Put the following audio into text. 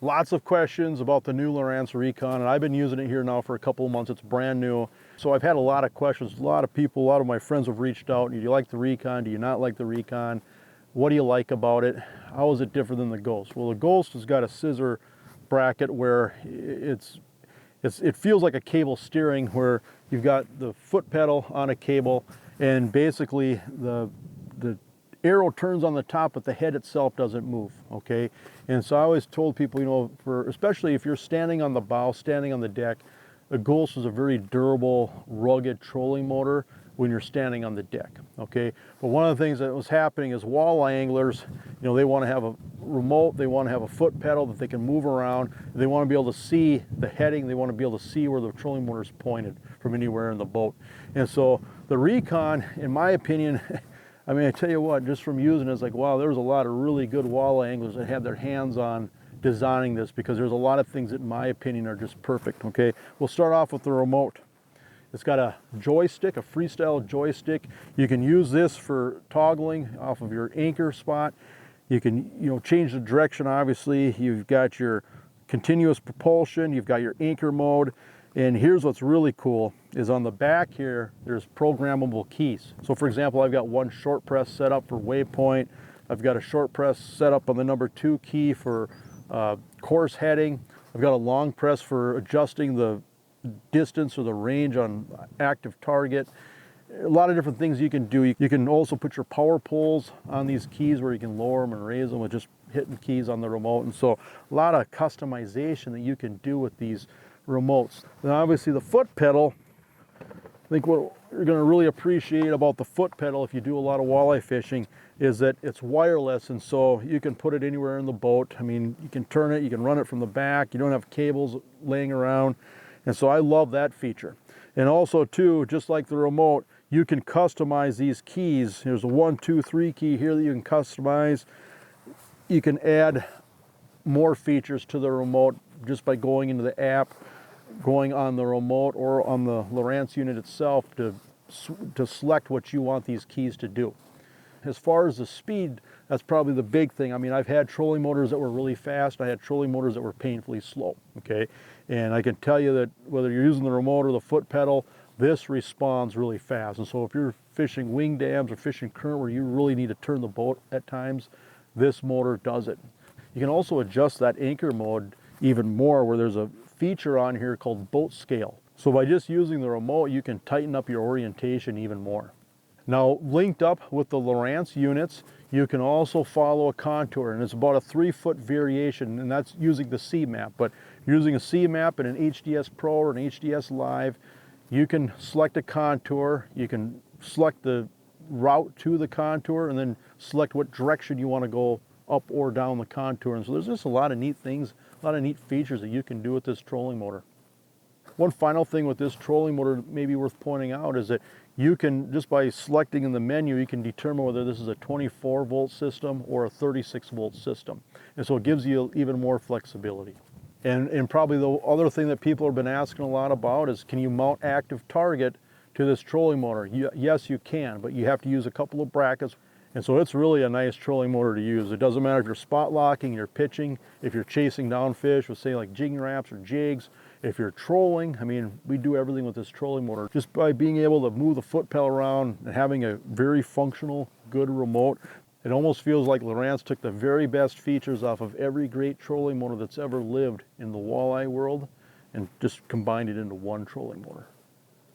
Lots of questions about the new Lowrance Recon, and I've been using it here now for a couple of months. It's brand new. So I've had a lot of questions. A lot of people, a lot of my friends have reached out. Do you like the Recon? Do you not like the Recon? What do you like about it? How is it different than the Ghost? Well, the Ghost has got a scissor bracket where it feels like a cable steering, where you've got the foot pedal on a cable, and basically the arrow turns on the top, but the head itself doesn't move, okay? And so I always told people, you know, especially if you're standing on the bow, standing on the deck, the Ghost is a very durable, rugged trolling motor when you're standing on the deck, okay? But one of the things that was happening is walleye anglers, you know, they want to have a remote, they want to have a foot pedal that they can move around, they want to be able to see the heading, they want to be able to see where the trolling motor is pointed from anywhere in the boat. And so the Recon, in my opinion, I mean, I tell you what, just from using it, it's like, wow, there was a lot of really good walleye anglers that had their hands on designing this, because there's a lot of things that, in my opinion, are just perfect, okay? We'll start off with the remote. It's got a joystick, a Freestyle joystick. You can use this for toggling off of your anchor spot. You can, you know, change the direction, obviously. You've got your continuous propulsion, you've got your anchor mode. And here's what's really cool, is on the back here, there's programmable keys. So for example, I've got one short press set up for waypoint. I've got a short press set up on the number 2 key for course heading. I've got a long press for adjusting the distance or the range on active target. A lot of different things you can do. You can also put your power poles on these keys, where you can lower them and raise them with just hitting keys on the remote. And so a lot of customization that you can do with these remotes. Then obviously the foot pedal, I think what you're going to really appreciate about the foot pedal if you do a lot of walleye fishing is that it's wireless, and so you can put it anywhere in the boat. I mean, you can turn it, you can run it from the back, you don't have cables laying around, and so I love that feature. And also too, just like the remote, you can customize these keys. There's a 1, 2, 3 key here that you can customize. You can add more features to the remote just by going into the app, going on the remote or on the Lowrance unit itself to select what you want these keys to do. As far as the speed, that's probably the big thing. I mean, I've had trolling motors that were really fast. I had trolling motors that were painfully slow, okay? And I can tell you that whether you're using the remote or the foot pedal, this responds really fast. And so if you're fishing wing dams or fishing current where you really need to turn the boat at times, this motor does it. You can also adjust that anchor mode even more, where there's a feature on here called boat scale. So by just using the remote, you can tighten up your orientation even more. Now, linked up with the Lowrance units, you can also follow a contour, and it's about a 3-foot variation, and that's using the C-map. But using a C-map and an HDS Pro or an HDS Live, you can select a contour, you can select the route to the contour, and then select what direction you want to go up or down the contour. And so there's just a lot of neat things, a lot of neat features that you can do with this trolling motor. One final thing with this trolling motor maybe worth pointing out is that you can, just by selecting in the menu, you can determine whether this is a 24-volt system or a 36-volt system. And so it gives you even more flexibility. And probably the other thing that people have been asking a lot about is, can you mount active target to this trolling motor? Yes, you can, but you have to use a couple of brackets. And so it's really a nice trolling motor to use. It doesn't matter if you're spot locking, you're pitching, if you're chasing down fish with, say, like jigging wraps or jigs, if you're trolling. I mean, we do everything with this trolling motor. Just by being able to move the foot pedal around and having a very functional, good remote, it almost feels like Lowrance took the very best features off of every great trolling motor that's ever lived in the walleye world and just combined it into one trolling motor.